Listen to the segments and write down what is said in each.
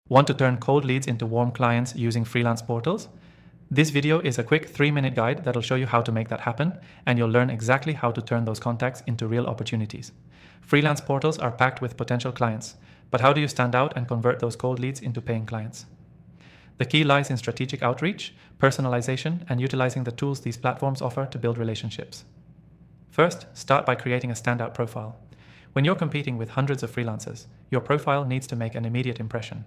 Want to turn cold leads into warm clients using freelance portals? This video is a quick 3-minute guide that'll show you how to make that happen, and you'll learn exactly how to turn those contacts into real opportunities. Freelance portals are packed with potential clients, but how do you stand out and convert those cold leads into paying clients? The key lies in strategic outreach, personalization, and utilizing the tools these platforms offer to build relationships. First, start by creating a standout profile. When you're competing with hundreds of freelancers, your profile needs to make an immediate impression.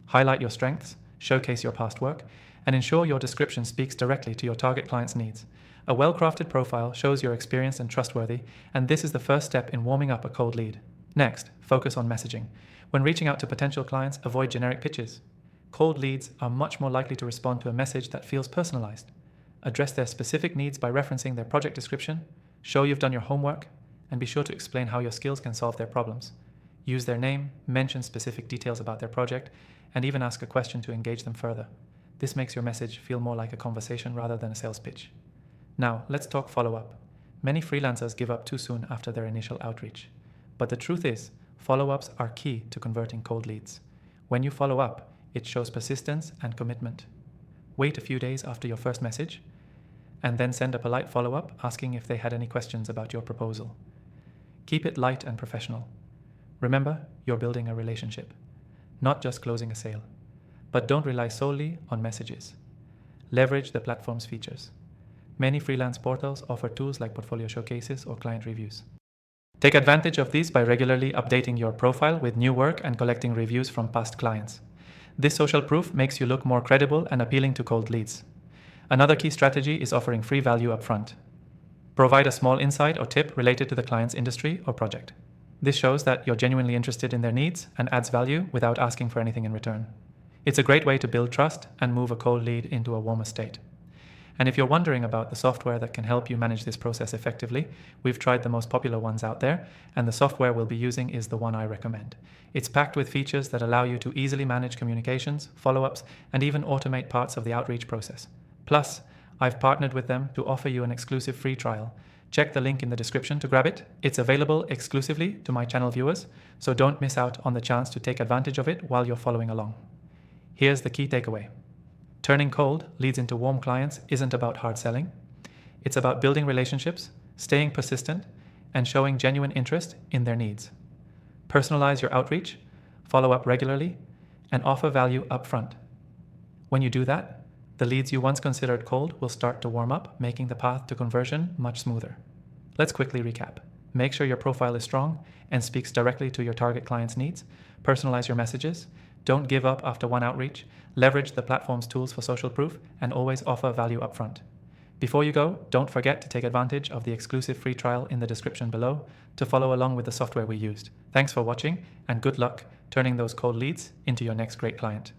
Highlight your strengths, showcase your past work, and ensure your description speaks directly to your target client's needs. A well-crafted profile shows you're experienced and trustworthy, and this is the first step in warming up a cold lead. Next, focus on messaging. When reaching out to potential clients, avoid generic pitches. Cold leads are much more likely to respond to a message that feels personalized. Address their specific needs by referencing their project description, show you've done your homework, and be sure to explain how your skills can solve their problems. Use their name, mention specific details about their project, and even ask a question to engage them further. This makes your message feel more like a conversation rather than a sales pitch. Now, let's talk follow-up. Many freelancers give up too soon after their initial outreach. But the truth is, follow-ups are key to converting cold leads. When you follow up, it shows persistence and commitment. Wait a few days after your first message, and then send a polite follow-up asking if they had any questions about your proposal. Keep it light and professional. Remember, you're building a relationship, not just closing a sale. But don't rely solely on messages. Leverage the platform's features. Many freelance portals offer tools like portfolio showcases or client reviews. Take advantage of these by regularly updating your profile with new work and collecting reviews from past clients. This social proof makes you look more credible and appealing to cold leads. Another key strategy is offering free value upfront. Provide a small insight or tip related to the client's industry or project. This shows that you're genuinely interested in their needs and adds value without asking for anything in return. It's a great way to build trust and move a cold lead into a warmer state. And if you're wondering about the software that can help you manage this process effectively, we've tried the most popular ones out there, and the software we'll be using is the one I recommend. It's packed with features that allow you to easily manage communications, follow-ups, and even automate parts of the outreach process. Plus, I've partnered with them to offer you an exclusive free trial. Check the link in the description to grab it. It's available exclusively to my channel viewers, so don't miss out on the chance to take advantage of it while you're following along. Here's the key takeaway. Turning cold leads into warm clients isn't about hard selling. It's about building relationships, staying persistent, and showing genuine interest in their needs. Personalize your outreach, follow up regularly, and offer value upfront. When you do that, the leads you once considered cold will start to warm up, making the path to conversion much smoother. Let's quickly recap. Make sure your profile is strong and speaks directly to your target client's needs. Personalize your messages. Don't give up after one outreach. Leverage the platform's tools for social proof, and always offer value upfront. Before you go, don't forget to take advantage of the exclusive free trial in the description below to follow along with the software we used. Thanks for watching, and good luck turning those cold leads into your next great client.